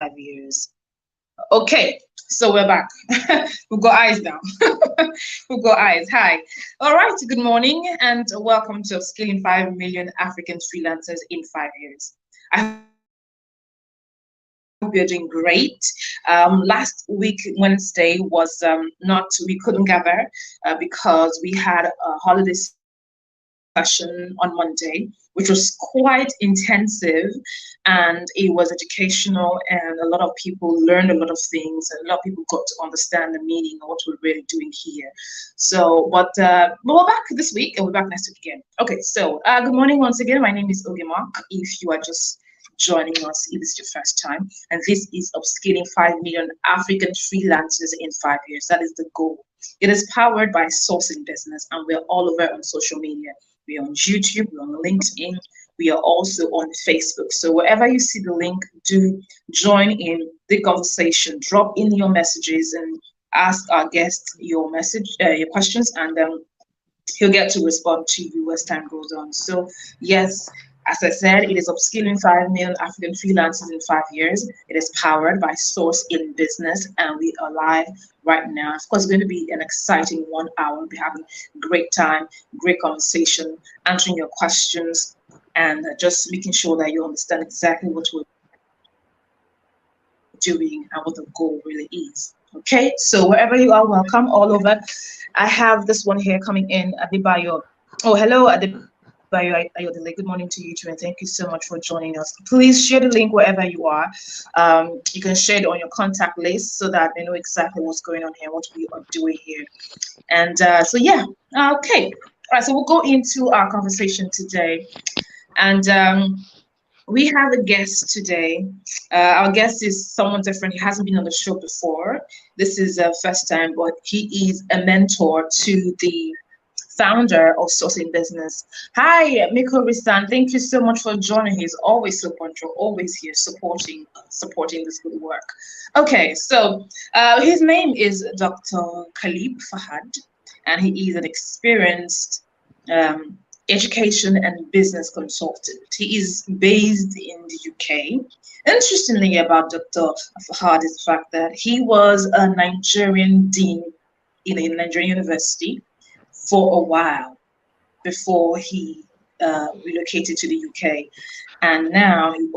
5 years. Okay, so we're back. We've got eyes now. We've got eyes. Hi. All right, good morning and welcome to Upskilling 5 million African freelancers in 5 years. I hope you're doing great. Last week, Wednesday, was we couldn't gather because we had a holiday session on Monday, which was quite intensive and it was educational, and a lot of people learned a lot of things, and a lot of people got to understand the meaning of what we're really doing here. So, but we're back this week and we're back next week again. Okay, so good morning once again. My name is Ogemark. If you are just joining us, if it's your first time, and this is Upskilling 5 million African freelancers in 5 years. That is the goal. It is powered by SourceIn Business, and we're all over on social media. We're on YouTube, we're on LinkedIn, we are also on Facebook. So wherever you see the link, do join in the conversation, drop in your messages and ask our guest your questions, and he'll get to respond to you as time goes on. So yes, as I said, it is Upskilling 5 million African freelancers in 5 years. It is powered by SourceIn Business, and we are live right now. Of course, it's going to be an exciting 1 hour. We'll be having great time, great conversation, answering your questions, and just making sure that you understand exactly what we're doing and what the goal really is. Okay, so wherever you are, welcome all over. I have this one here coming in, Adebayo. Oh, hello, Adebayo. Ayodele. Good morning to you too, and thank you so much for joining us. Please share the link wherever you are. You can share it on your contact list so that they know exactly what's going on here, what we are doing here. And so yeah, okay. All right, so we'll go into our conversation today. And we have a guest today. Our guest is someone different. He hasn't been on the show before. This is first time, but he is a mentor to the founder of SourceIn Business. Hi, Miko Ristan. Thank you so much for joining. He's always so punctual, always here supporting this good work. Okay, so his name is Dr. Khalid Fahad, and he is an experienced education and business consultant. He is based in the UK. Interestingly about Dr. Fahad is the fact that he was a Nigerian dean in a Nigerian university for a while before he relocated to the UK. And now he's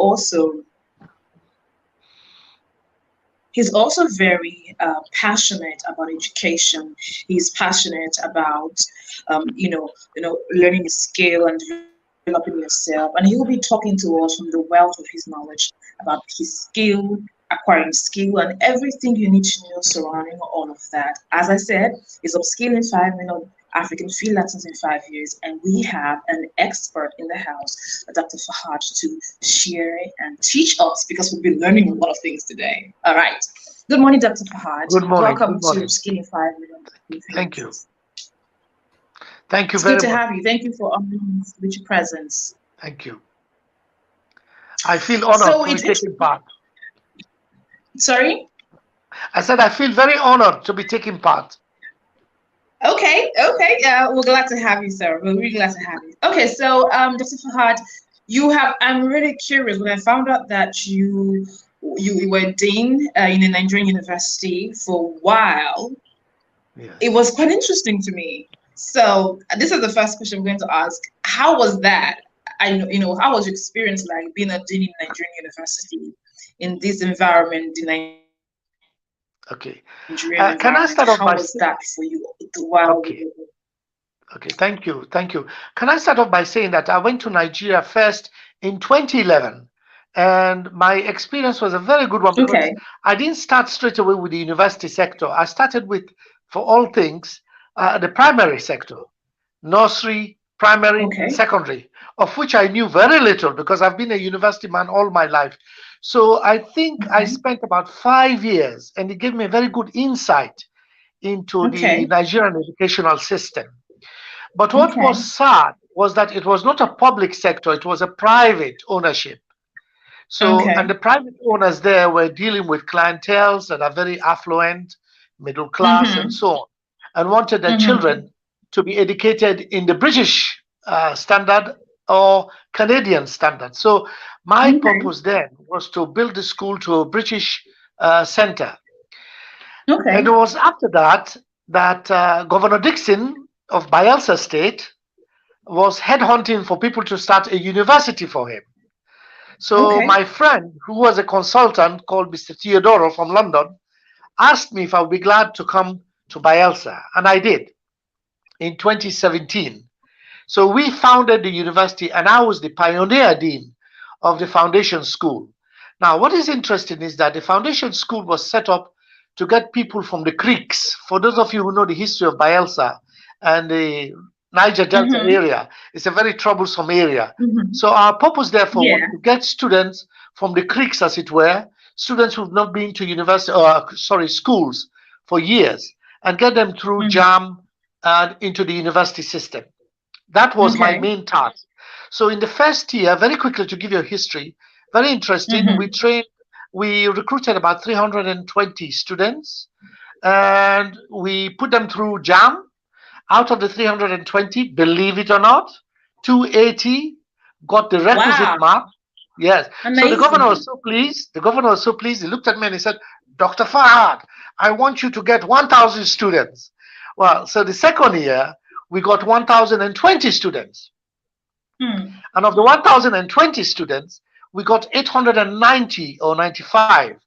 also very passionate about education. He's passionate about learning a skill and developing yourself. And he will be talking to us from the wealth of his knowledge about his skill, acquiring skill, and everything you need to know surrounding all of that. As I said, it's Upskilling 5 million African freelancers in 5 years, and we have an expert in the house, Dr. Fahad, to share and teach us, because we'll be learning a lot of things today. All right. Good morning, Dr. Fahad. Good morning. Welcome to Upskilling 5 million. Thank you. Thank you it's very much. Good to have you. Thank you for honoring us with your presence. Thank you. I feel honored to be taking part. Sorry? I said I feel very honored to be taking part. Okay. We're glad to have you, sir. We're really glad to have you. Okay, so Dr. Fahad, I'm really curious. When I found out that you were dean in a Nigerian university for a while, yes, it was quite interesting to me. So this is the first question I'm going to ask. How was that? How was your experience like being a dean in a Nigerian university in this environment, Okay. Nigerian Can I start off How was that for you? Wow. Okay. Thank you. Can I start off by saying that I went to Nigeria first in 2011, and my experience was a very good one because I didn't start straight away with the university sector. I started with, for all things, the primary sector, nursery, primary, secondary, of which I knew very little because I've been a university man all my life. So I think I spent about 5 years, and it gave me a very good insight into the Nigerian educational system. But what was sad was that it was not a public sector, it was a private ownership. So, and the private owners there were dealing with clienteles that are very affluent, middle class, and so on, and wanted their children to be educated in the British standard or Canadian standard. So My purpose then was to build the school to a British center. And it was after that that Governor Dixon of Bayelsa State was headhunting for people to start a university for him. So my friend, who was a consultant called Mr. Theodoro from London, asked me if I would be glad to come to Bayelsa, and I did in 2017. So we founded the university, and I was the pioneer dean of the foundation school. Now, what is interesting is that the foundation school was set up to get people from the creeks. For those of you who know the history of Bayelsa and the Niger Delta area, it's a very troublesome area. So our purpose, therefore, was to get students from the creeks, as it were, students who've not been to university, schools for years, and get them through JAM and into the university system. That was my main task. So in the first year, very quickly to give you a history, very interesting, we recruited about 320 students, and we put them through JAM. Out of the 320, believe it or not, 280 got the requisite mark. Yes. Amazing. So the governor was so pleased. The governor was so pleased. He looked at me and he said, Dr. Fahad, I want you to get 1,000 students. Well, so the second year, we got 1,020 students. And of the 1,020 students, we got 890 or 95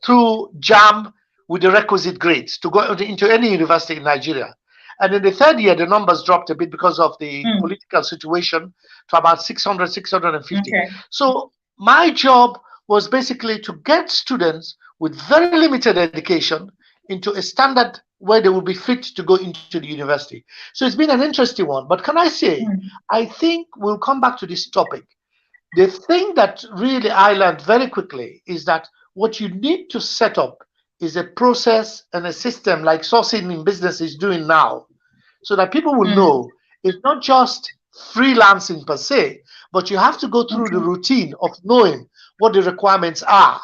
through JAM with the requisite grades to go into any university in Nigeria. And in the third year, the numbers dropped a bit because of the political situation to about 600, 650. So my job was basically to get students with very limited education into a standard where they will be fit to go into the university. So it's been an interesting one. But can I say, I think we'll come back to this topic. The thing that really I learned very quickly is that what you need to set up is a process and a system like SourceIn in business is doing now, so that people will know it's not just freelancing per se, but you have to go through the routine of knowing what the requirements are.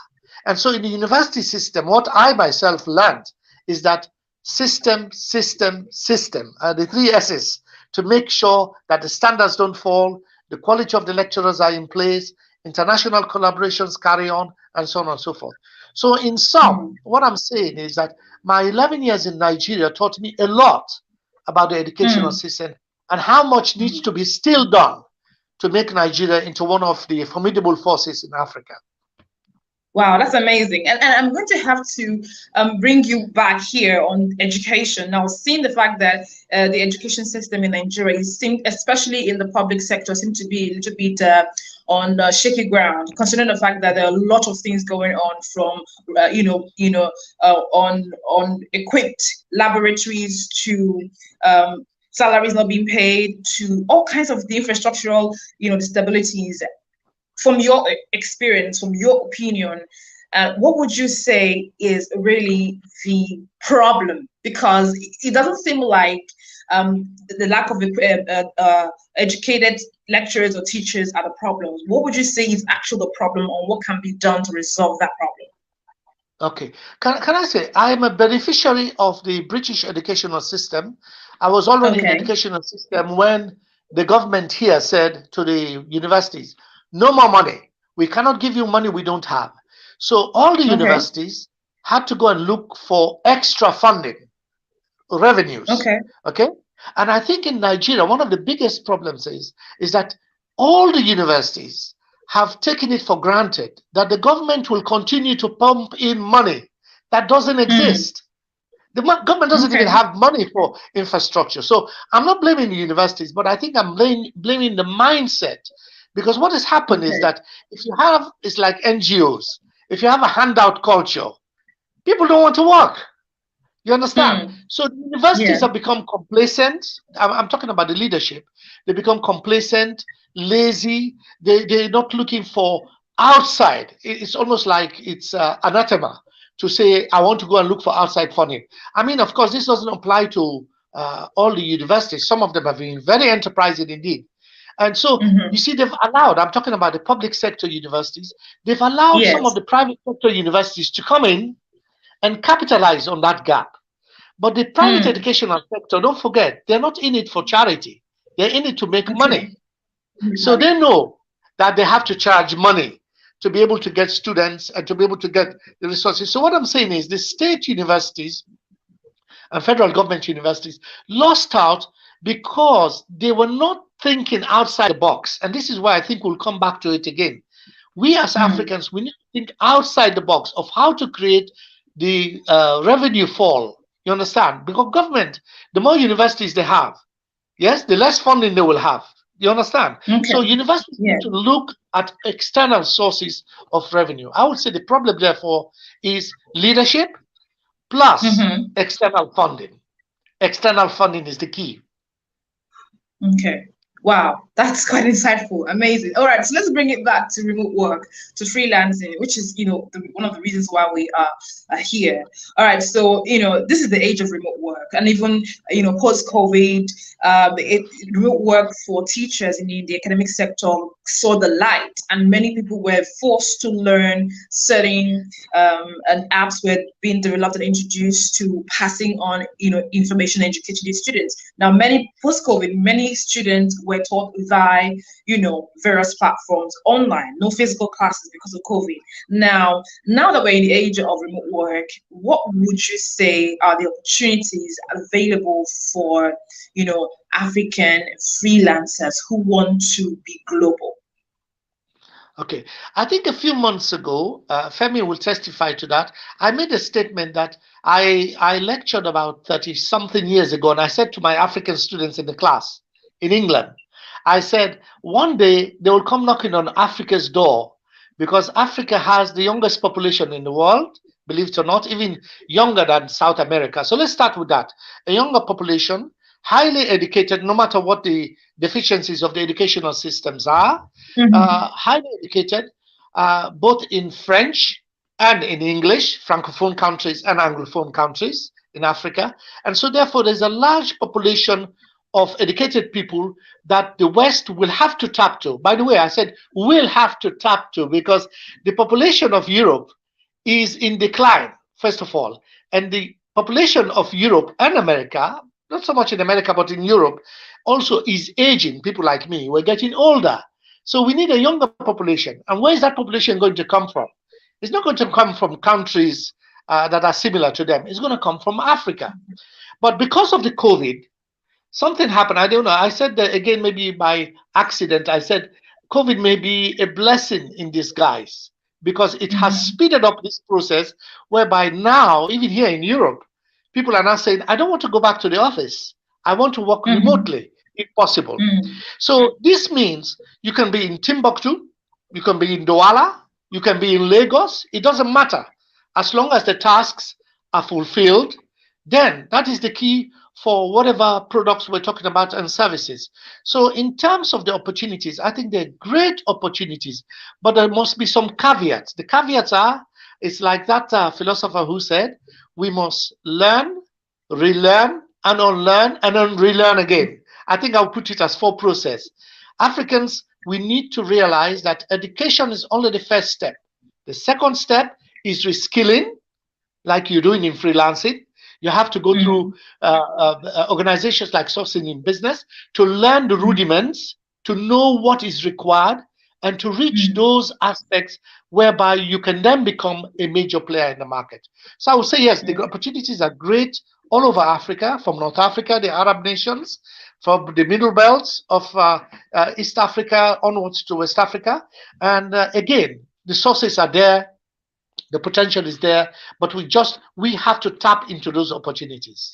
And so in the university system, what I myself learned is that system, the 3 S's, to make sure that the standards don't fall, the quality of the lecturers are in place, international collaborations carry on, and so on and so forth. So in sum, what I'm saying is that my 11 years in Nigeria taught me a lot about the educational system and how much needs to be still done to make Nigeria into one of the formidable forces in Africa. Wow, that's amazing. And I'm going to have to bring you back here on education. Now, seeing the fact that the education system in Nigeria seems, especially in the public sector, seems to be a little bit on shaky ground, considering the fact that there are a lot of things going on, from on equipped laboratories to salaries not being paid, to all kinds of the infrastructural instabilities. From your experience, from your opinion, what would you say is really the problem? Because it doesn't seem like the lack of educated lecturers or teachers are the problem. What would you say is actually the problem, or what can be done to resolve that problem? Okay. Can I say, I am a beneficiary of the British educational system. I was already in the educational system when the government here said to the universities, no more money. We cannot give you money we don't have. So all the universities had to go and look for extra funding, revenues. Okay. And I think in Nigeria, one of the biggest problems is that all the universities have taken it for granted that the government will continue to pump in money that doesn't exist. The government doesn't even have money for infrastructure. So I'm not blaming the universities, but I think I'm blaming the mindset. Because what has happened is that if you have, it's like NGOs, if you have a handout culture, people don't want to work. You understand? So the universities have become complacent. I'm talking about the leadership. They become complacent, lazy. They're not looking for outside. It's almost like it's anathema to say, I want to go and look for outside funding. I mean, of course, this doesn't apply to all the universities. Some of them have been very enterprising indeed. And so, you see, they've allowed, I'm talking about the public sector universities, they've allowed some of the private sector universities to come in and capitalize on that gap. But the private educational sector, don't forget, they're not in it for charity. They're in it to make money. So they know that they have to charge money. to be able to get students and to be able to get the resources. So what I'm saying is the state universities and federal government universities lost out because they were not thinking outside the box. And this is why I think we'll come back to it again. We as Africans, we need to think outside the box of how to create the revenue fall. You understand? Because government, the more universities they have, yes, the less funding they will have. You understand? Okay. So universities need to look at external sources of revenue. I would say the problem, therefore, is leadership plus external funding. External funding is the key. Okay. Wow, that's quite insightful. Amazing. All right, so let's bring it back to remote work, to freelancing, which is, one of the reasons why we are here. All right, so, this is the age of remote work. And even, post-COVID, remote work for teachers in the academic sector saw the light. And many people were forced to learn certain and apps were being developed and introduced to passing on, information and education to students. Now, post-COVID, many students were taught via, various platforms online, no physical classes because of COVID. Now that we're in the age of remote work, what would you say are the opportunities available for, African freelancers who want to be global? Okay, I think a few months ago, Femi will testify to that. I made a statement that I lectured about 30-something years ago, and I said to my African students in the class in England, I said, one day they will come knocking on Africa's door because Africa has the youngest population in the world, believe it or not, even younger than South America. So let's start with that. A younger population, highly educated, no matter what the deficiencies of the educational systems are, highly educated, both in French and in English, Francophone countries and Anglophone countries in Africa. And so therefore, there's a large population of educated people that the West will have to tap to. By the way, I said will have to tap to because the population of Europe is in decline, first of all. And the population of Europe and America, not so much in America, but in Europe, also is aging. People like me, we're getting older. So we need a younger population. And where is that population going to come from? It's not going to come from countries that are similar to them. It's going to come from Africa. But because of the COVID, something happened. I don't know. I said that again, maybe by accident. I said COVID may be a blessing in disguise because it has speeded up this process whereby now, even here in Europe, people are now saying, I don't want to go back to the office. I want to work remotely if possible. So this means you can be in Timbuktu, you can be in Douala, you can be in Lagos. It doesn't matter. As long as the tasks are fulfilled, then that is the key for whatever products we're talking about and services. So in terms of the opportunities, I think they're great opportunities, but there must be some caveats. The caveats are, it's like that philosopher who said, we must learn, relearn, and unlearn, and then relearn again. I think I'll put it as 4 process. Africans, we need to realize that education is only the first step. The second step is reskilling, like you're doing in freelancing. You have to go through organizations like SourceIn in business to learn the rudiments, to know what is required, and to reach those aspects whereby you can then become a major player in the market. So I would say, yes, the opportunities are great all over Africa, from North Africa, the Arab nations, from the middle belts of East Africa onwards to West Africa. And again, the sources are there, the potential is there, but we have to tap into those opportunities.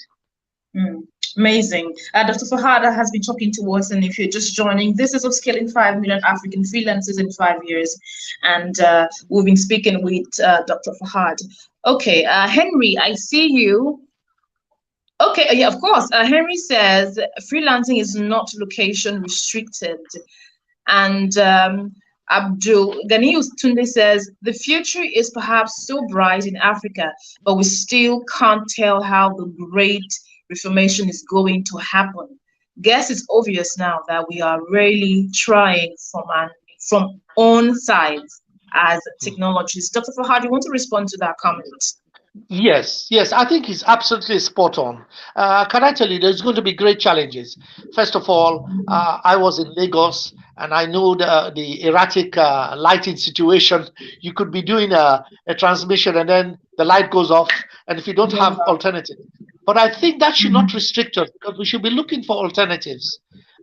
Amazing. Dr. Fahad has been talking to us, and if you're just joining, this is Upskilling 5 million African freelancers in 5 years, and we've been speaking with Dr. Fahad. Okay, Henry, I see you. Okay, yeah, of course. Henry says freelancing is not location restricted, and Abdul Ganius Tunde says the future is perhaps so bright in Africa, but we still can't tell how the great reformation is going to happen. Guess it's obvious now that we are really trying from on sides as technologists. Dr. Fahad, you want to respond to that comment? Yes, yes, I think he's absolutely spot on. Can I tell you, there's going to be great challenges. First of all, I was in Lagos and I know the erratic lighting situation. You could be doing a transmission and then the light goes off, and if you don't Goes have up. alternative. But I think that should not Mhm. restrict us because we should be looking for alternatives.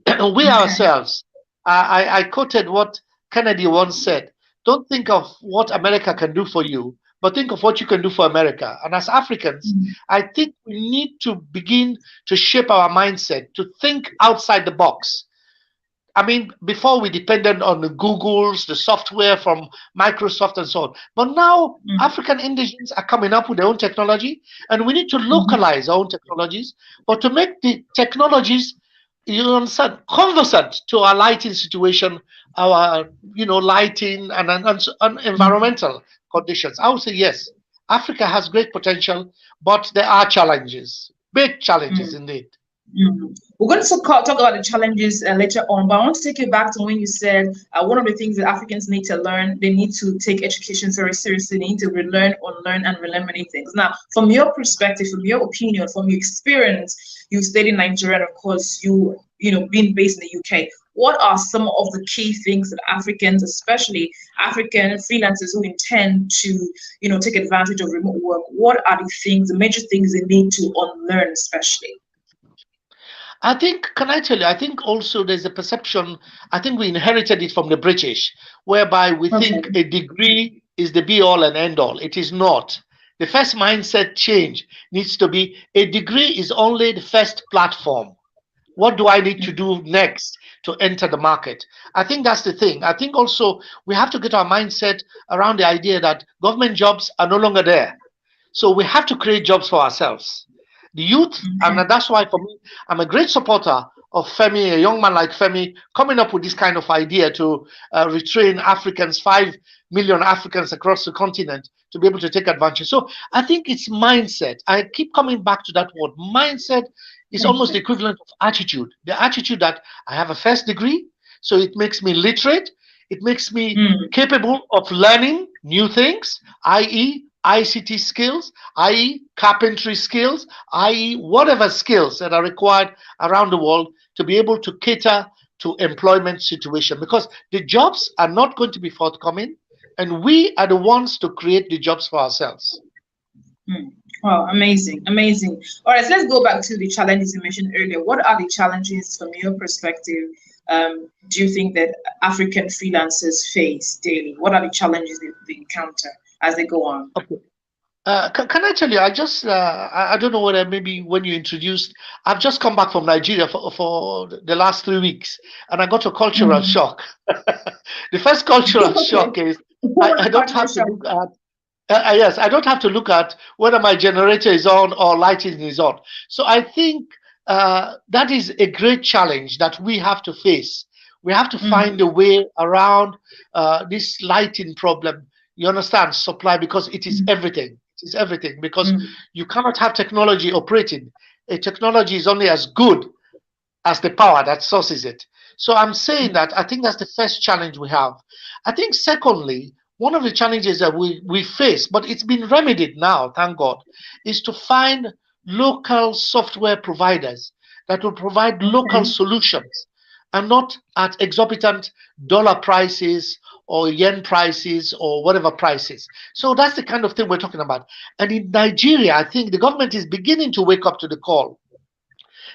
We Okay. ourselves, I quoted what Kennedy once said: don't think of what America can do for you, but think of what you can do for America. And as Africans, Mm. I think we need to begin to shape our mindset to think outside the box. I mean, before we depended on the Googles, the software from Microsoft, and so on. But now Mm. African indigenes are coming up with their own technology, and we need to Mhm. localize our own technologies, but to make the technologies, you understand, conversant to our lighting situation, our lighting and Mm. environmental conditions. I would say yes, Africa has great potential, but there are challenges, big challenges Mm. indeed. We're going to talk about the challenges later on, but I want to take you back to when you said one of the things that Africans need to learn, they need to take education very seriously. They need to relearn, unlearn, and relearn many things. Now, from your perspective, from your opinion, from your experience, you stayed in Nigeria, and of course, being based in the UK. What are some of the key things that Africans, especially African freelancers who intend to, take advantage of remote work, what are the things, the major things they need to unlearn, especially? I think, can I tell you, I think also there's a perception, I think we inherited it from the British, whereby we Okay. think a degree is the be all and end all. It is not. The first mindset change needs to be a degree is only the first platform. What do I need to do next to enter the market? I think that's the thing. I think also we have to get our mindset around the idea that government jobs are no longer there. So we have to create jobs for ourselves. The youth, and Okay. that's why for me, I'm a great supporter of Femi, a young man like Femi, coming up with this kind of idea to retrain Africans, 5 million Africans across the continent to be able to take advantage. So I think it's mindset. I keep coming back to that word. Mindset is almost the Mindset. equivalent of attitude. The attitude that I have a first degree, so it makes me literate, it makes me Mm. capable of learning new things, i.e., ICT skills, i.e., carpentry skills, i.e., whatever skills that are required around the world to be able to cater to employment situation because the jobs are not going to be forthcoming and we are the ones to create the jobs for ourselves. Mm. Wow, amazing, amazing. All right, so let's go back to the challenges you mentioned earlier. What are the challenges from your perspective? Do you think that African freelancers face daily? What are the challenges they encounter as they go on? Okay. Can I tell you? I don't know whether maybe when you introduced, I've just come back from Nigeria for the last 3 weeks, and I got a cultural Mm. shock. The first cultural Okay. shock is What was I the don't cultural have to shock? look at yes, I don't have to look at whether my generator is on or lighting is on. So I think that is a great challenge that we have to face. We have to find Mm. a way around this lighting problem. You understand, supply, because it is Mm. everything. It is everything because Mm. you cannot have technology operating. A technology is only as good as the power that sources it. So I'm saying that I think that's the first challenge we have. I think secondly, one of the challenges that we face, but it's been remedied now, thank God, is to find local software providers that will provide local Okay. solutions and not at exorbitant dollar prices or yen prices or whatever prices. So that's the kind of thing we're talking about. And in Nigeria, I think the government is beginning to wake up to the call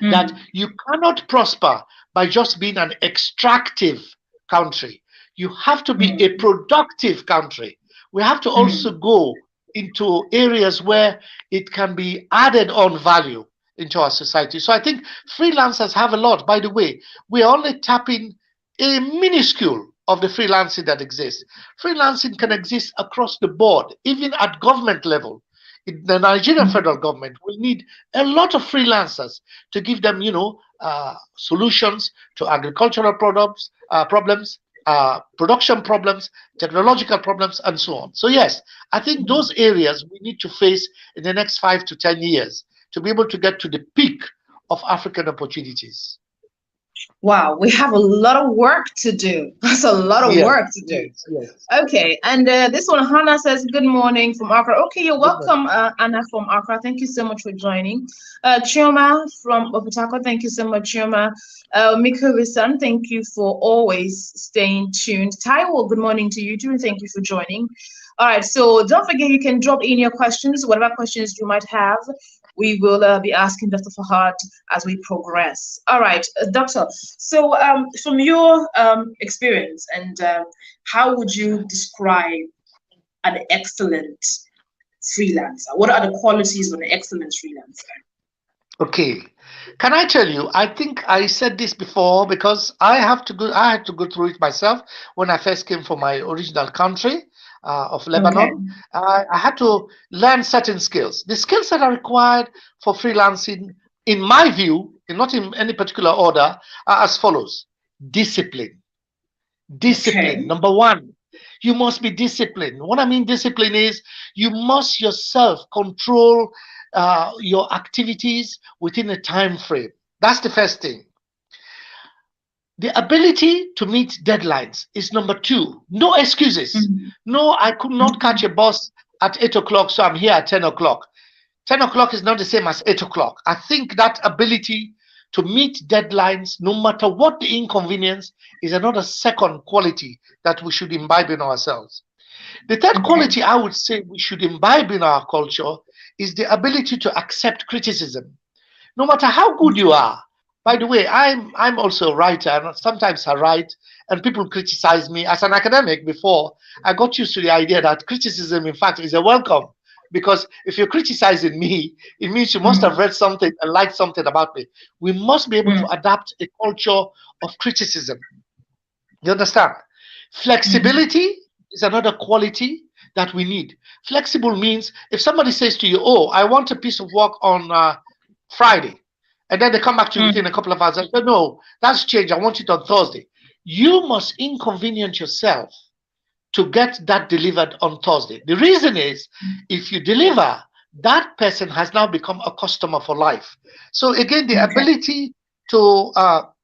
that Mm. you cannot prosper by just being an extractive country. You have to be a Mm. productive country. We have to also Mm. go into areas where it can be added on value into our society. So I think freelancers have a lot. By the way, we are only tapping a minuscule of the freelancing that exists. Freelancing can exist across the board, even at government level. The Nigerian Mm. federal government will need a lot of freelancers to give them, solutions to agricultural problems, production problems, technological problems, and so on. So yes, I think those areas we need to face in the next 5 to 10 years to be able to get to the peak of African opportunities. Wow, we have a lot of work to do. That's a lot of Yes, work to do. yes, yes. Okay, and this one, Hannah says, "Good morning from Accra." Okay, you're Good morning. welcome, Anna from Accra. Thank you so much for joining. Chioma from Opatako, thank you so much, Chioma. Miko-san, thank you for always staying tuned. Taiwo, good morning to you too, and thank you for joining. All right, so don't forget you can drop in your questions, whatever questions you might have. We will be asking Dr. Fahad as we progress. All right, Doctor. So, from your experience, and how would you describe an excellent freelancer? What are the qualities of an excellent freelancer? Okay. Can I tell you? I think I said this before because I had to go through it myself when I first came from my original country of Okay. Lebanon. I had to learn certain skills. The skills that are required for freelancing, in my view, and not in any particular order, are as follows: discipline. Discipline. Okay. Number one, you must be disciplined. What I mean discipline is you must yourself control your activities within a time frame. That's the first thing. The ability to meet deadlines is number two. No excuses. Mhm. No, I could not catch a bus at 8 o'clock, so I'm here at 10 o'clock. 10 o'clock is not the same as 8 o'clock. I think that ability to meet deadlines, no matter what the inconvenience, is another second quality that we should imbibe in ourselves. The third Okay. quality I would say we should imbibe in our culture is the ability to accept criticism, no matter how good you Okay. are. By the way, I'm also a writer, and sometimes I write, and people criticize me. As an academic before, I got used to the idea that criticism, in fact, is a welcome. Because if you're criticizing me, it means you must have Mm. read something and liked something about me. We must be able to Mm. adapt a culture of criticism. You understand? Mhm. Flexibility is another quality that we need. Flexible means if somebody says to you, "Oh, I want a piece of work on Friday," and then they come back to you within a Mm. couple of hours and say, "No, that's changed. I want it on Thursday." You must inconvenience yourself to get that delivered on Thursday. The reason is if you deliver, that person has now become a customer for life. So, again, the Okay. ability to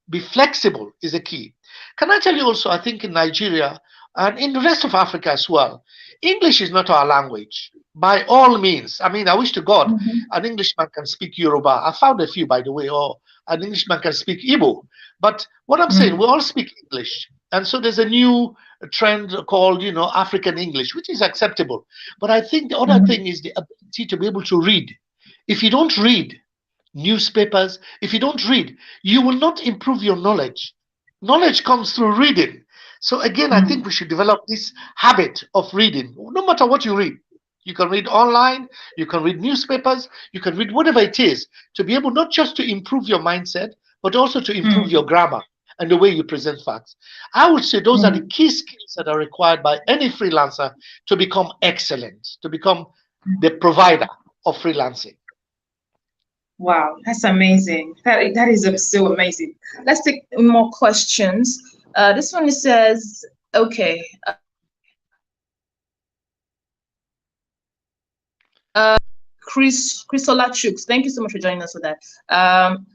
be flexible is a key. Can I tell you also, I think in Nigeria and in the rest of Africa as well, English is not our language. By all means, I mean, I wish to God Mhm. an Englishman can speak Yoruba. I found a few, by the way, or an Englishman can speak Igbo. But what I'm saying, we Mm. all speak English. And so there's a new trend called, African English, which is acceptable. But I think the other Mhm. thing is the ability to be able to read. If you don't read newspapers, if you don't read, you will not improve your knowledge. Knowledge comes through reading. So again, I think Mm. we should develop this habit of reading, no matter what you read. You can read online, you can read newspapers, you can read whatever it is to be able not just to improve your mindset, but also to improve your Mm. grammar and the way you present facts. I would say those are the Mm. key skills that are required by any freelancer to become excellent, to become the provider of freelancing. Wow, that's amazing. That is Yeah. so amazing. Let's take more questions. This one says, okay, Chrysola Chooks, thank you so much for joining us for that.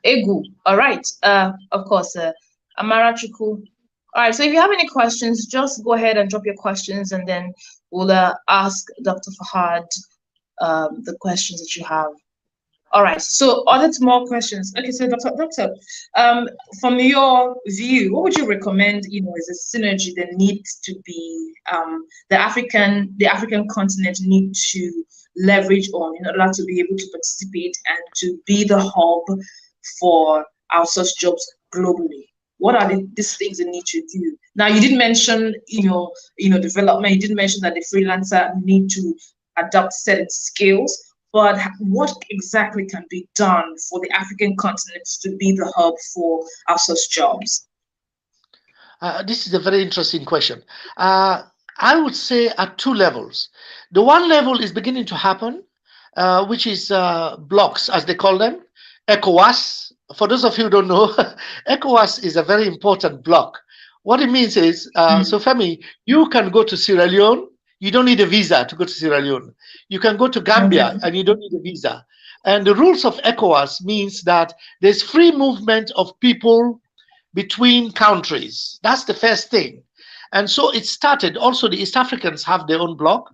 Egu, all right. Of course, Amara Chuku. All right, so if you have any questions, just go ahead and drop your questions, and then we'll ask Dr. Fahad the questions that you have. All right. So, other more questions. Okay. So, Doctor, from your view, what would you recommend? As a synergy that needs to be the African continent need to leverage on in order to be able to participate and to be the hub for our such jobs globally. What are these things they need to do? Now, you did mention, development. You did mention that the freelancer need to adopt certain skills, but what exactly can be done for the African continent to be the hub for our such jobs? This is a very interesting question. Uh, I would say at two levels. The one level is beginning to happen, which is blocks, as they call them. ECOWAS. For those of you who don't know, ECOWAS is a very important block. What it means is, so Mm. Femi, you can go to Sierra Leone. You don't need a visa to go to Sierra Leone. You can go to Okay. Gambia and you don't need a visa. And the rules of ECOWAS means that there's free movement of people, between countries. That's the first thing. And so it started. Also, the East Africans have their own bloc.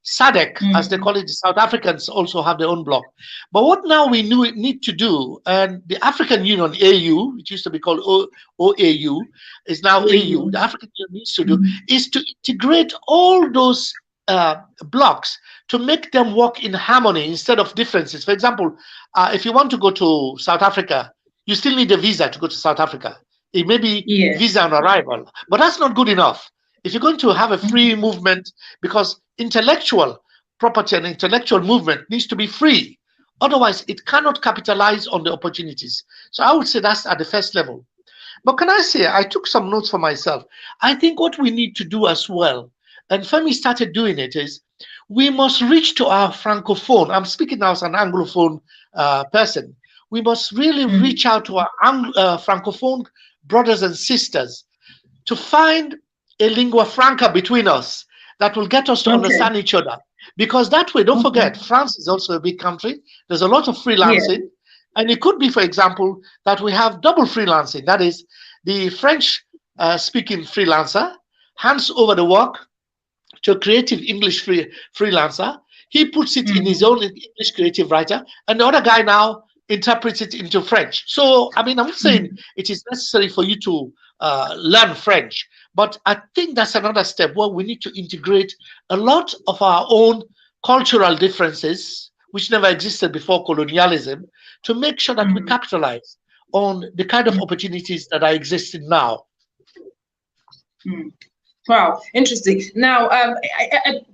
SADC, as they call it, the South Africans also have their own bloc. But what now we need to do, and the African Union, AU, which used to be called OAU, is now AU, the African Union needs to do, is to integrate all those blocks to make them work in harmony instead of differences. For example, if you want to go to South Africa, you still need a visa to go to South Africa. It may be visa on arrival, but that's not good enough. If you're going to have a free movement, because intellectual property and intellectual movement needs to be free. Otherwise, it cannot capitalize on the opportunities. So I would say that's at the first level. But can I say, I took some notes for myself. I think what we need to do as well, and Femi started doing it, is we must reach to our Francophone. I'm speaking now as an Anglophone person. We must really reach out to our Francophone brothers and sisters to find a lingua franca between us that will get us to understand each other. Because that way, don't forget, France is also a big country. There's a lot of freelancing. And it could be, for example, that we have double freelancing. That is, the French-speaking freelancer hands over the work to a creative English freelancer. He puts it in his own English creative writer, and the other guy now interprets it into French. So, I mean, I'm not saying it is necessary for you to learn French, but I think that's another step where we need to integrate a lot of our own cultural differences, which never existed before colonialism, to make sure that we capitalize on the kind of opportunities that are existing now. Wow, interesting. Now,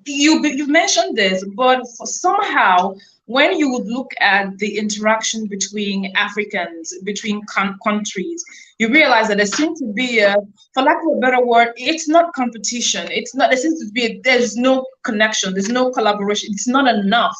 you mentioned this, but somehow, when you would look at the interaction between Africans, between countries, you realize that there seems to be for lack of a better word, it's not competition. It's not. There seems to be there's no connection. There's no collaboration. It's not enough.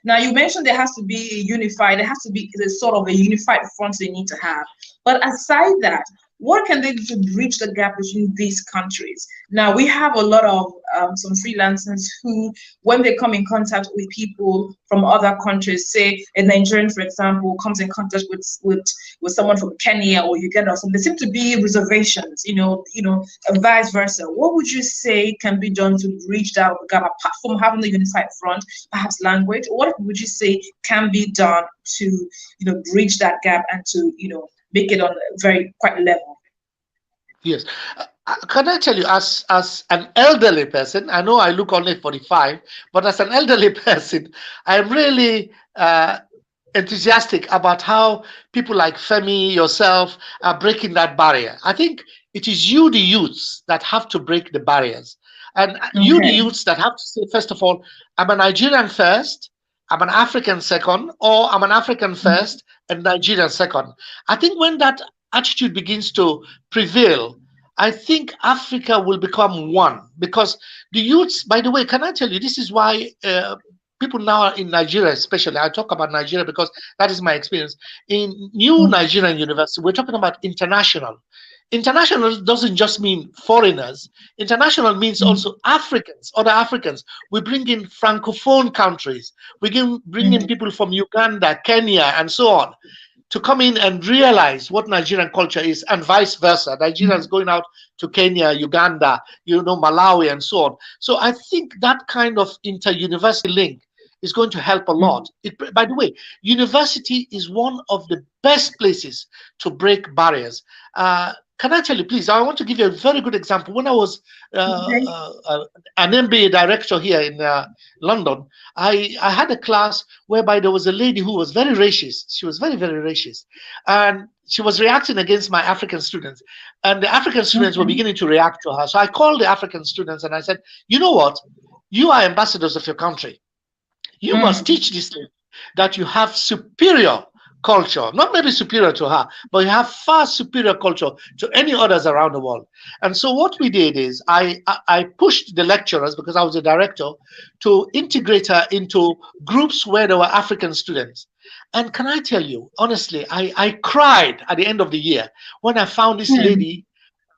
Now, you mentioned there has to be unified. There has to be sort of a unified front they need to have. But aside that, what can they do to bridge the gap between these countries? Now, we have a lot of some freelancers who, when they come in contact with people from other countries, say a Nigerian, for example, comes in contact with someone from Kenya or Uganda or something, there seem to be reservations, vice versa. What would you say can be done to bridge that gap, apart from having the unified front, perhaps language? What would you say can be done to, bridge that gap and to, make it on a quite level? Yes. Can I tell you, as an elderly person, I know I look only 45, but as an elderly person, I'm really enthusiastic about how people like Femi, yourself, are breaking that barrier. I think it is you, the youths, that have to break the barriers. And you, the youths, that have to say, first of all, I'm a Nigerian first, I'm an African second, or I'm an African first and Nigerian second. I think when that attitude begins to prevail, I think Africa will become one. Because the youths, by the way, can I tell you, this is why people now in Nigeria, especially, I talk about Nigeria because that is my experience. In new Nigerian university, we're talking about international. International doesn't just mean foreigners. International means also Africans, other Africans. We bring in Francophone countries. We bring in people from Uganda, Kenya, and so on to come in and realize what Nigerian culture is, and vice versa. Nigerians going out to Kenya, Uganda, Malawi, and so on. So I think that kind of inter-university link is going to help a lot. By the way, university is one of the best places to break barriers. Can I tell you, please, I want to give you a very good example. When I was an MBA director here in London, I had a class whereby there was a lady who was very racist. She was very, very racist. And she was reacting against my African students. And the African students were beginning to react to her. So I called the African students and I said, you know what? You are ambassadors of your country. You must teach this lady that you have superior culture, not maybe superior to her, but you have far superior culture to any others around the world. And so what we did is I pushed the lecturers, because I was a director, to integrate her into groups where there were African students. And can I tell you, honestly, I cried at the end of the year when I found this lady.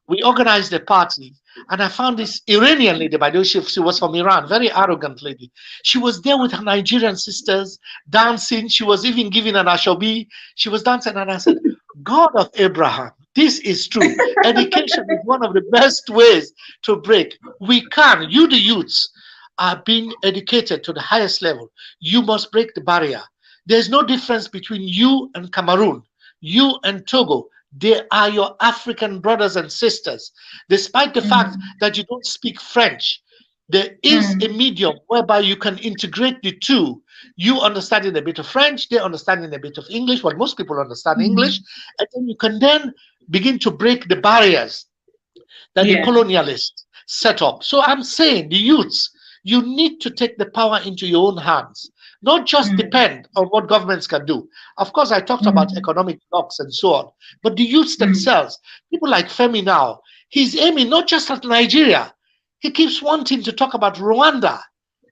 We organized a party, and I found this Iranian lady, by the way, she was from Iran, very arrogant lady. She was there with her Nigerian sisters, dancing. She was even giving an ashobi. She was dancing, and I said, God of Abraham, This is true. Education is one of the best ways to break. We can, you the youths are being educated to the highest level. You must break the barrier. There's no difference between you and Cameroon, you and Togo. They are your African brothers and sisters. Despite the fact that you don't speak French, there is a medium whereby you can integrate the two. You understanding a bit of French, they understanding a bit of English, but most people understand English, and then you can then begin to break the barriers that the colonialists set up. So I'm saying the youths, you need to take the power into your own hands, not just depend on what governments can do. Of course, I talked about economic blocks and so on, but the youths themselves, people like Femi now, he's aiming not just at Nigeria, he keeps wanting to talk about Rwanda,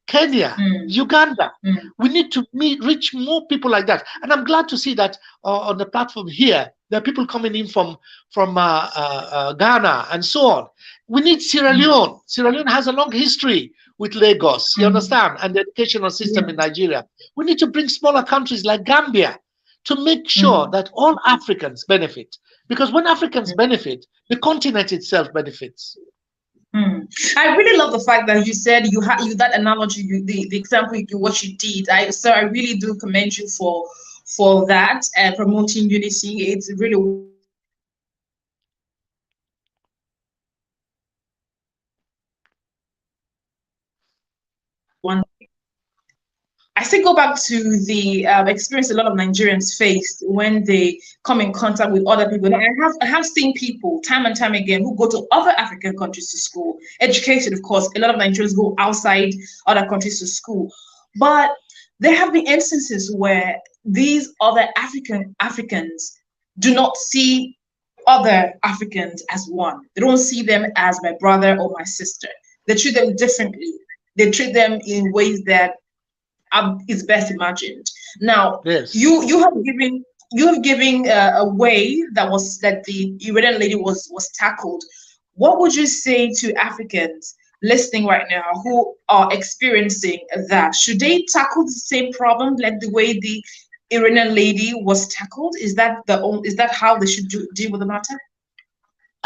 Kenya, Uganda. We need to reach more people like that. And I'm glad to see that on the platform here, there are people coming in from Ghana and so on. We need Sierra Leone. Sierra Leone has a long history with Lagos, you understand, and the educational system in Nigeria. We need to bring smaller countries like Gambia to make sure that all Africans benefit. Because when Africans benefit, the continent itself benefits. I really love the fact that you said you had that analogy, the example, what you did. So I really do commend you for that and promoting unity. It's really one. I still go back to the experience a lot of Nigerians face when they come in contact with other people. And I have seen people time and time again who go to other African countries to school, educated, of course. A lot of Nigerians go outside other countries to school. But there have been instances where these other Africans do not see other Africans as one. They don't see them as my brother or my sister. They treat them differently. They treat them in ways that is best imagined. Now, you have given a way that the Iranian lady was tackled. What would you say to Africans listening right now who are experiencing that? Should they tackle the same problem like the way the Iranian lady was tackled? Is that how they should deal with the matter?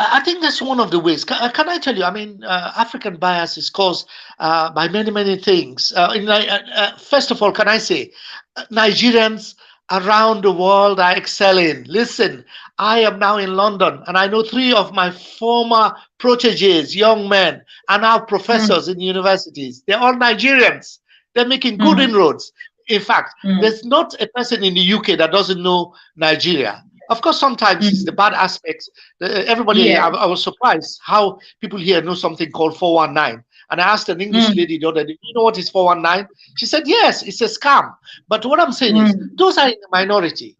I think that's one of the ways. Can I tell you? I mean, African bias is caused by many, many things. First of all, can I say, Nigerians around the world are excelling. Listen, I am now in London, and I know 3 of my former proteges, young men, are now professors in universities. They're all Nigerians. They're making good inroads. In fact, there's not a person in the UK that doesn't know Nigeria. Of course, sometimes it's the bad aspects. Everybody, I was surprised how people here know something called 419. And I asked an English lady the other day, you know what is 419? She said, yes, it's a scam. But what I'm saying is, those are in the minority.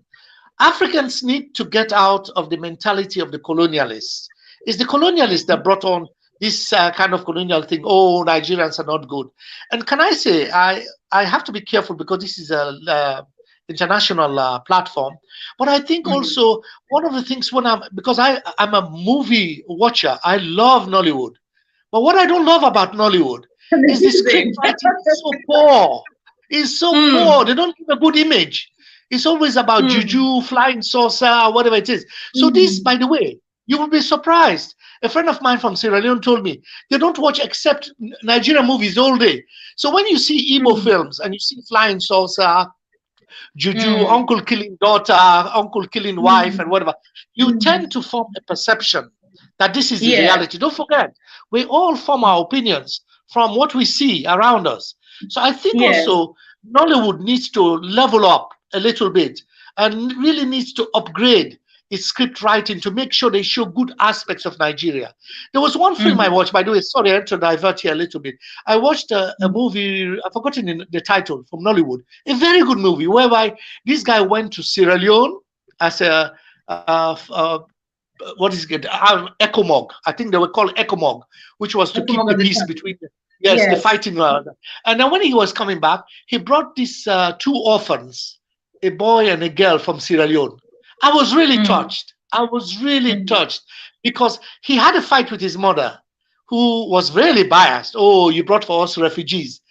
Africans need to get out of the mentality of the colonialists. It's the colonialists that brought on this kind of colonial thing. Oh, Nigerians are not good. And can I say, I have to be careful because this is a international platform. But I think also one of the things because I'm a movie watcher, I love Nollywood. But what I don't love about Nollywood is the script writing is so poor. It's so poor. They don't give a good image. It's always about juju, flying saucer, whatever it is. So this, by the way, you will be surprised. A friend of mine from Sierra Leone told me they don't watch except Nigerian movies all day. So when you see Igbo films and you see flying saucer, juju, uncle killing daughter, uncle killing wife, and whatever, you tend to form a perception that this is the reality. Don't forget, we all form our opinions from what we see around us. So I think also Nollywood needs to level up a little bit and really needs to upgrade its script writing to make sure they show good aspects of Nigeria. There was one film I watched, by the way, sorry, I have to divert here a little bit. I watched a movie, I've forgotten the title, from Nollywood, a very good movie, whereby this guy went to Sierra Leone as a, what is it, ecomog. I think they were called ecomog, which was to keep the peace between the fighting. And then when he was coming back, he brought these 2 orphans, a boy and a girl from Sierra Leone. I was really touched. I was really touched because he had a fight with his mother, who was really biased. Oh, you brought for us refugees.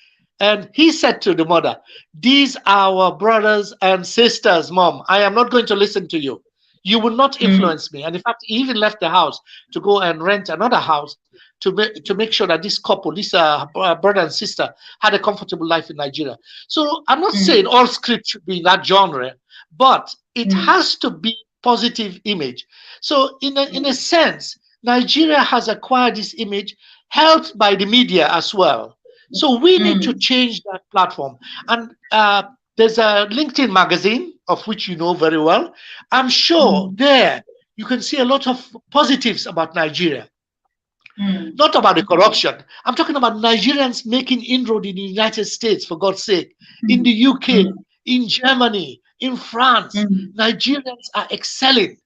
And he said to the mother, these are our brothers and sisters, Mom. I am not going to listen to you. You will not influence me. And in fact, he even left the house to go and rent another house to make sure that this couple, this brother and sister, had a comfortable life in Nigeria. So I'm not saying all script should be in that genre, but it has to be positive image. So in a sense, Nigeria has acquired this image, helped by the media as well. So we need to change that platform. And there's a LinkedIn magazine, of which you know very well. I'm sure there you can see a lot of positives about Nigeria. Not about the corruption. I'm talking about Nigerians making inroad in the United States, for God's sake, in the UK, in Germany, in France. Nigerians are excelling.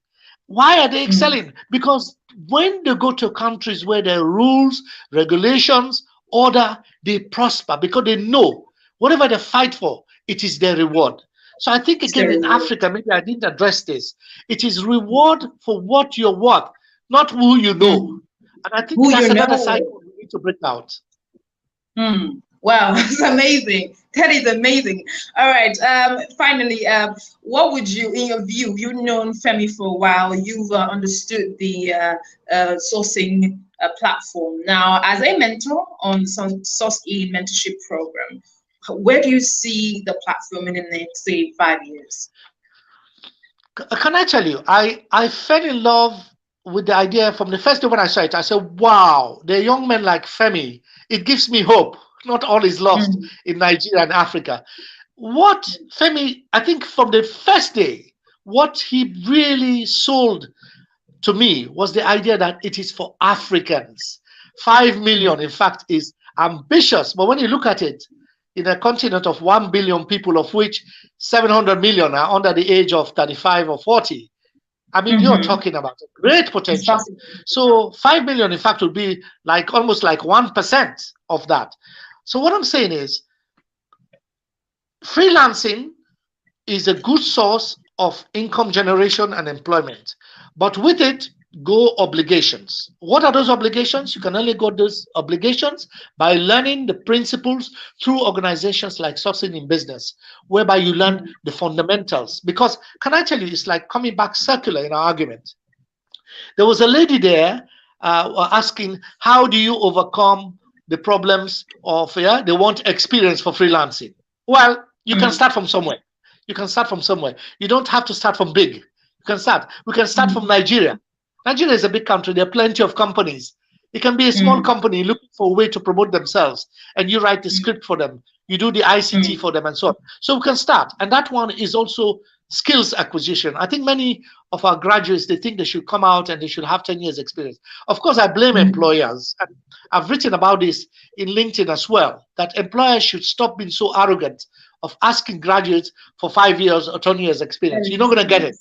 Why are they excelling? Because when they go to countries where there are rules, regulations, order, they prosper because they know whatever they fight for, it is their reward. So I think again in Africa, maybe I didn't address this. It is reward for what you're worth, not who you know. And I think that's another cycle we need to break out. Wow, that's amazing. That is amazing. All right. Finally, what would you, in your view, you've known Femi for a while, you've understood the sourcing platform. Now, as a mentor on some SourceIn mentorship program, where do you see the platform in the next, say, 5 years? Can I tell you, I fell in love with the idea from the first day when I saw it. I said, wow, there are young men like Femi. It gives me hope. Not all is lost in Nigeria and Africa. What Femi, I think from the first day, what he really sold to me was the idea that it is for Africans. 5 million, in fact, is ambitious. But when you look at it, in a continent of 1 billion people, of which 700 million are under the age of 35 or 40, I mean, you're talking about a great potential. So 5 million, in fact, would be like almost like 1% of that. So what I'm saying is, freelancing is a good source of income generation and employment. But with it go obligations. What are those obligations? You can only go those obligations by learning the principles through organizations like SourceIn in Business, whereby you learn the fundamentals. Because can I tell you, it's like coming back circular in our argument. There was a lady there asking, how do you overcome the problems of, they want experience for freelancing? Well, you can start from somewhere. You can start from somewhere. You don't have to start from big. You can start. We can start from Nigeria. Nigeria is a big country. There are plenty of companies. It can be a small company looking for a way to promote themselves, and you write the script for them. You do the ICT for them and so on. So we can start. And that one is also skills acquisition. I think many of our graduates, they think they should come out and they should have 10 years experience. Of course, I blame employers. And I've written about this in LinkedIn as well, that employers should stop being so arrogant of asking graduates for 5 years or 10 years experience. You're not going to get it.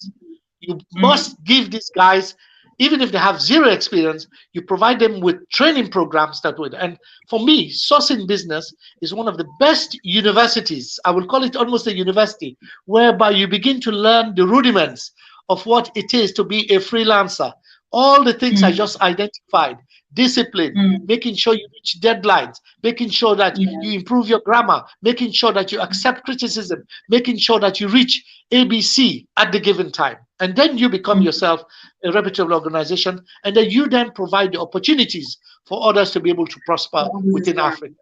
You must give these guys, even if they have zero experience, you provide them with training programs that would. And for me, SourceIn Business is one of the best universities. I will call it almost a university, whereby you begin to learn the rudiments of what it is to be a freelancer. All the things I just identified. Discipline, making sure you reach deadlines, making sure that you improve your grammar, making sure that you accept criticism, making sure that you reach ABC at the given time. And then you become yourself a reputable organization, and then you then provide the opportunities for others to be able to prosper within Africa.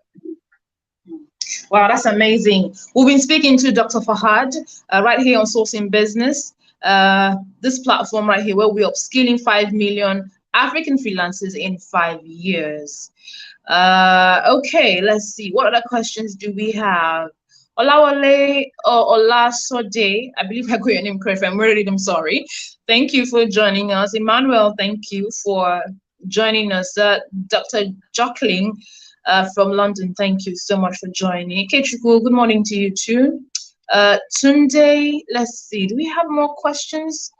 Wow, that's amazing. We've been speaking to Dr. Fahad right here on SourceIn Business, this platform right here where we're upskilling 5 million African freelancers in 5 years. Okay, let's see. What other questions do we have? Olawale Olasode, I believe I got your name correct. I'm really, I'm sorry. Thank you for joining us. Emmanuel, thank you for joining us. Dr. Jacqueline from London, thank you so much for joining. Kechuku, good morning to you too. Tunde, let's see. Do we have more questions?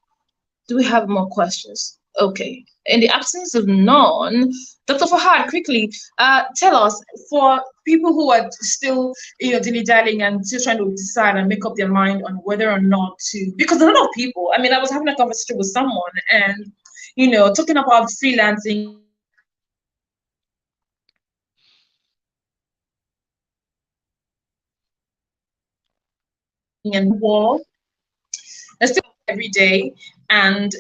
Do we have more questions? Okay. In the absence of none, Dr. Fahad, quickly tell us, for people who are still, dilly-dallying and still trying to decide and make up their mind on whether or not to, because a lot of people, I mean, I was having a conversation with someone and, talking about freelancing and wall, and still every day. and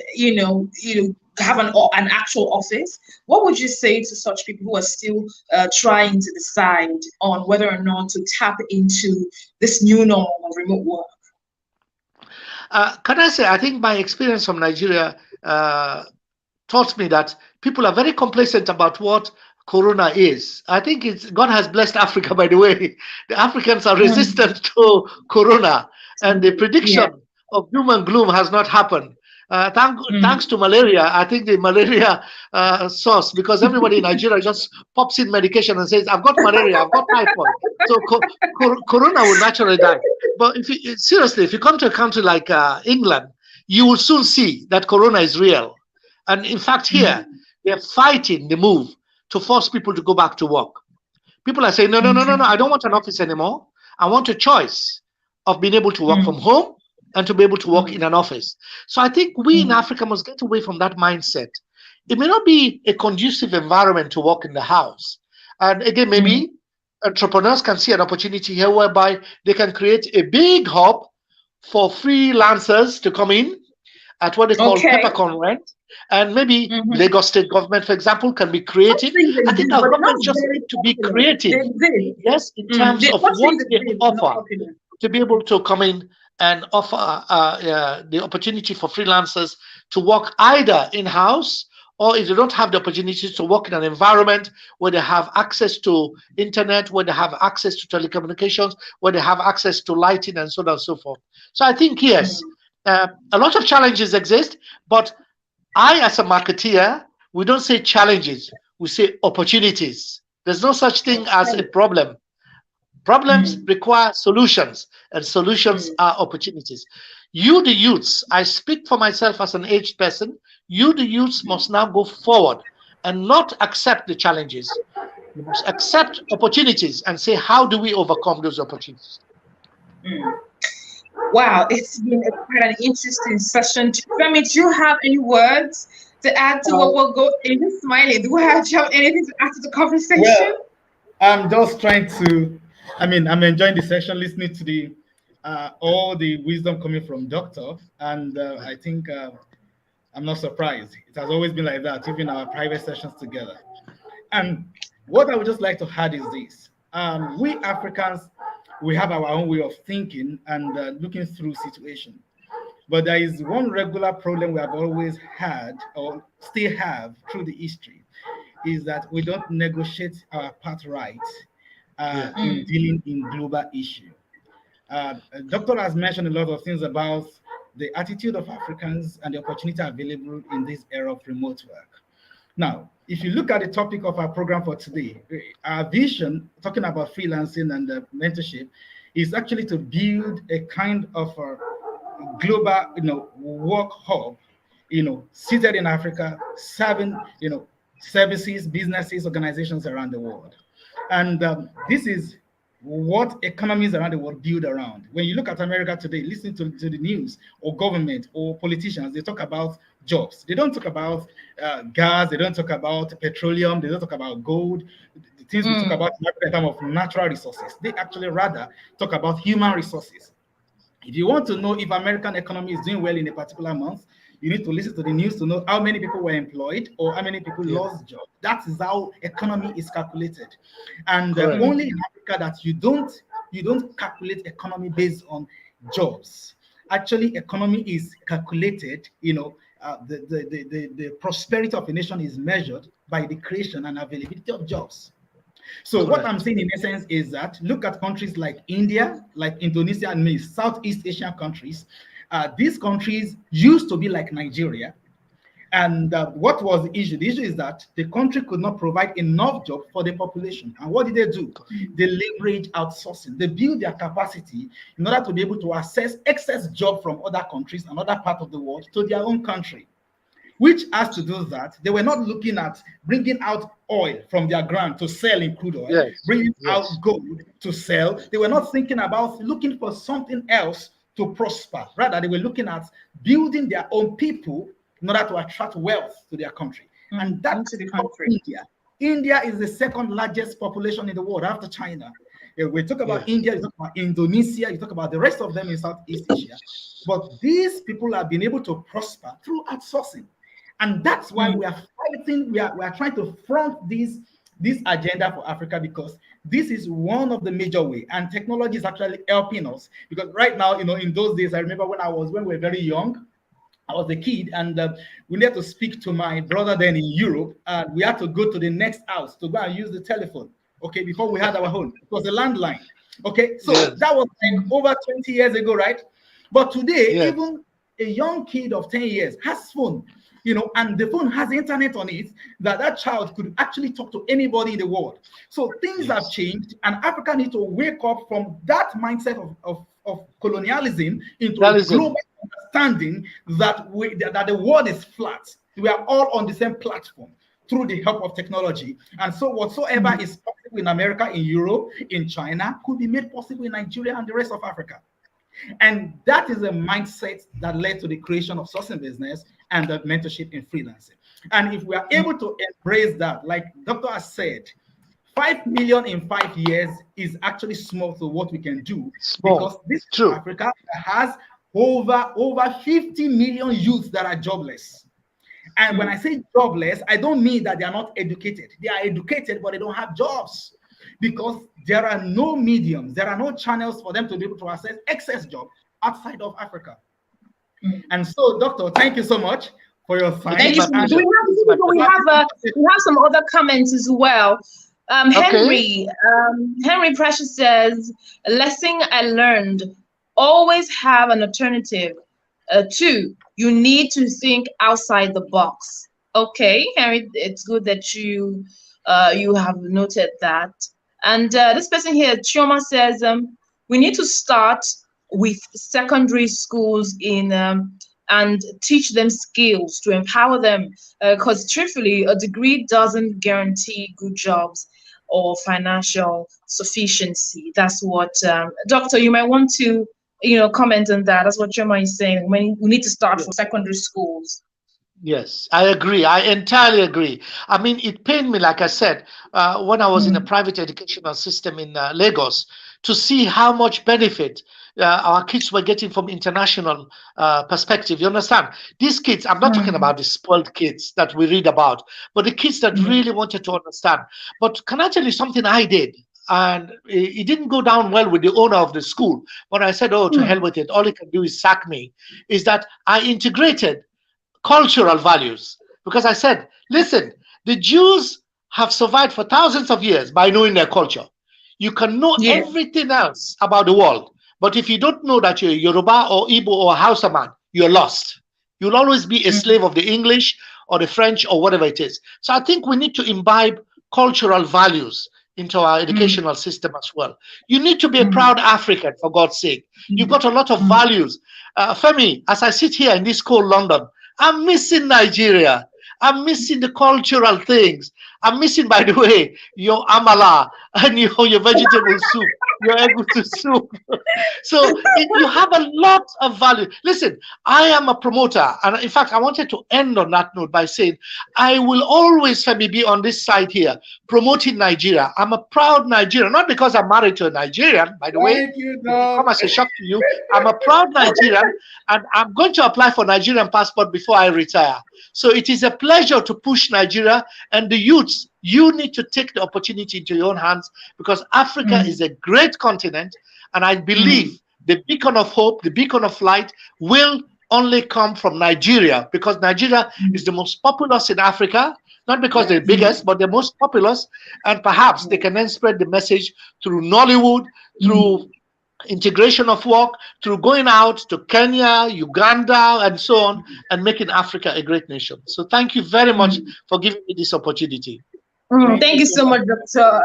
have an actual office, what would you say to such people who are still trying to decide on whether or not to tap into this new norm of remote work? Can I say, I think my experience from Nigeria taught me that people are very complacent about what Corona is. I think God has blessed Africa, by the way. The Africans are resistant to Corona, and the prediction of doom and gloom has not happened. Thanks to malaria, I think the malaria source, because everybody in Nigeria just pops in medication and says, I've got malaria, I've got typhoid. So Corona will naturally die. But seriously, if you come to a country like England, you will soon see that Corona is real. And in fact, here, they're fighting the move to force people to go back to work. People are saying, no, I don't want an office anymore. I want a choice of being able to work from home and to be able to work in an office. So I think we in Africa must get away from that mindset. It may not be a conducive environment to work in the house. And again, maybe entrepreneurs can see an opportunity here whereby they can create a big hub for freelancers to come in at what they call peppercorn rent. And maybe Lagos state government, for example, can be creative. I think our government just need to be creative, yes, in terms of what they offer, to be able to come in and offer the opportunity for freelancers to work either in-house, or if they don't have the opportunity to work in an environment where they have access to internet, where they have access to telecommunications, where they have access to lighting and so on and so forth. So I think, yes, a lot of challenges exist, but I, as a marketeer, we don't say challenges, we say opportunities. There's no such thing as a problem. Problems require solutions, and solutions are opportunities. You, the youths, I speak for myself as an aged person, you, the youths, must now go forward and not accept the challenges. You must accept opportunities and say, how do we overcome those opportunities? Wow, it's been quite an interesting session. Femi, do you have any words to add to what we'll go? You're smiling. Do you have anything to add to the conversation? Well, I'm just trying to, I'm enjoying the session, listening to the all the wisdom coming from Doctor, and I think I'm not surprised. It has always been like that, even our private sessions together. And what I would just like to add is this. We Africans, we have our own way of thinking and looking through situation. But there is one regular problem we have always had, or still have through the history, is that we don't negotiate our part right in dealing in global issue. Doctor has mentioned a lot of things about the attitude of Africans and the opportunity available in this era of remote work. Now, if you look at the topic of our program for today, our vision, talking about freelancing and mentorship, is actually to build a kind of a global, work hub, seated in Africa, serving, services, businesses, organizations around the world. And this is what economies around the world build around. When you look at America today, listen to the news or government or politicians, they talk about jobs. They don't talk about gas, they don't talk about petroleum, they don't talk about gold, the things we talk about in terms of natural resources. They actually rather talk about human resources. If you want to know if American economy is doing well in a particular month, you need to listen to the news to know how many people were employed or how many people lost jobs. That is how economy is calculated. And only in Africa that you don't calculate economy based on jobs. Actually, economy is calculated, the prosperity of a nation is measured by the creation and availability of jobs. So what I'm saying in essence is that look at countries like India, like Indonesia, and many Southeast Asian countries. These countries used to be like Nigeria. And what was the issue? The issue is that the country could not provide enough jobs for the population. And what did they do? They leverage outsourcing. They build their capacity in order to be able to access excess jobs from other countries and other parts of the world to their own country. Which has to do that they were not looking at bringing out oil from their ground to sell in crude oil, bringing out gold to sell. They were not thinking about looking for something else to prosper. Rather, they were looking at building their own people in order to attract wealth to their country. And that's the country. India is the second largest population in the world after China. We talk about India, you talk about Indonesia, you talk about the rest of them in Southeast Asia. But these people have been able to prosper through outsourcing. And that's why we are fighting, we are trying to front this agenda for Africa, because this is one of the major ways. And technology is actually helping us. Because right now, in those days, I remember when we were very young, I was a kid, and we had to speak to my brother then in Europe, and we had to go to the next house to go and use the telephone, okay, before we had our home. It was a landline, okay? So that was like over 20 years ago, right? But today, even a young kid of 10 years has phone, and the phone has internet on it, that child could actually talk to anybody in the world. So things have changed, and Africa needs to wake up from that mindset of colonialism into a global understanding that the world is flat. We are all on the same platform through the help of technology. And so whatsoever is possible in America, in Europe, in China, could be made possible in Nigeria and the rest of Africa. And that is a mindset that led to the creation of SourceIn Business and the mentorship in freelancing. And if we are able to embrace that, like Dr. has said, 5 million in 5 years is actually small to what we can do, because this Africa has over 50 million youths that are jobless. And when I say jobless, I don't mean that they are not educated. They are educated, but they don't have jobs, because there are no mediums, there are no channels for them to be able to access excess jobs outside of Africa. And so, Doctor, thank you so much for your time. Thank you. We have some other comments as well. Henry Precious says, a lesson I learned: always have an alternative. 2, you need to think outside the box. Okay, Henry, it's good that you have noted that. And this person here, Chioma, says, we need to start with secondary schools and teach them skills to empower them, because truthfully, a degree doesn't guarantee good jobs or financial sufficiency. That's what, Doctor, you might want to comment on that. That's what Chioma is saying. We need to start from secondary schools. Yes, I agree. I entirely agree. I mean, it pained me, like I said, when I was in a private educational system in Lagos, to see how much benefit our kids were getting from international perspective. You understand? These kids, I'm not talking about the spoiled kids that we read about, but the kids that really wanted to understand. But can I tell you something I did? And it didn't go down well with the owner of the school. When I said, oh, to hell with it, all he can do is sack me, is that I integrated cultural values, because I said, listen, the Jews have survived for thousands of years by knowing their culture. You can know everything else about the world, but if you don't know that you're Yoruba or Igbo or Hausa man, you're lost. You'll always be a slave of the English or the French or whatever it is. So I think we need to imbibe cultural values into our educational system as well. You need to be a proud African, for God's sake. You've got a lot of values. Femi, as I sit here in this cold London, I'm missing Nigeria. I'm missing the cultural things. I'm missing, by the way, your amala and your vegetable soup, your egusi soup. So you have a lot of value. Listen, I am a promoter. And in fact, I wanted to end on that note by saying, I will always, Femi, be on this side here, promoting Nigeria. I'm a proud Nigerian, not because I'm married to a Nigerian, by the way. Come as a shock to you. I'm a proud Nigerian, and I'm going to apply for Nigerian passport before I retire. So it is a pleasure to push Nigeria, and the youths, you need to take the opportunity into your own hands, because Africa is a great continent, and I believe the beacon of hope, the beacon of light will only come from Nigeria, because Nigeria is the most populous in Africa, not because they're the biggest, but the most populous, and perhaps they can then spread the message through Nollywood, through integration of work, through going out to Kenya, Uganda, and so on, and making Africa a great nation. So thank you very much for giving me this opportunity. Thank you so much, Dr.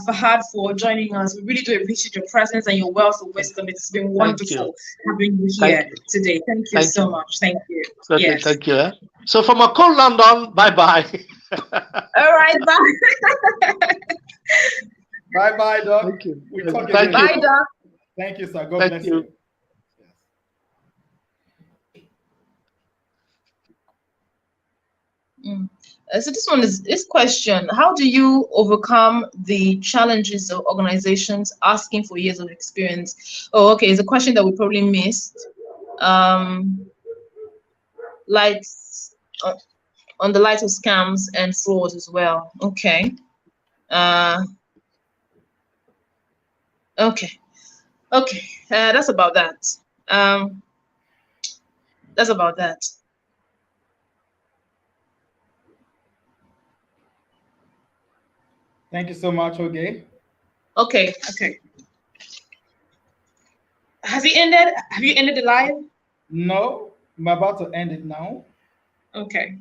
Fahad, for joining us. We really do appreciate your presence and your wealth of wisdom. It's been wonderful having you here today. Thank you so much. Thank you. Okay, yes. Thank you. So from a cold London, bye-bye. All right, bye. Bye-bye, Doc. Thank you. Bye, Doc. Thank you, sir. God bless you. So this question: how do you overcome the challenges of organizations asking for years of experience? Oh, okay, it's a question that we probably missed. Like on the light of scams and fraud as well. Okay. Okay. That's about that. That's about that. Thank you so much, Oge. Okay. Has he ended? Have you ended the live? No, I'm about to end it now. Okay.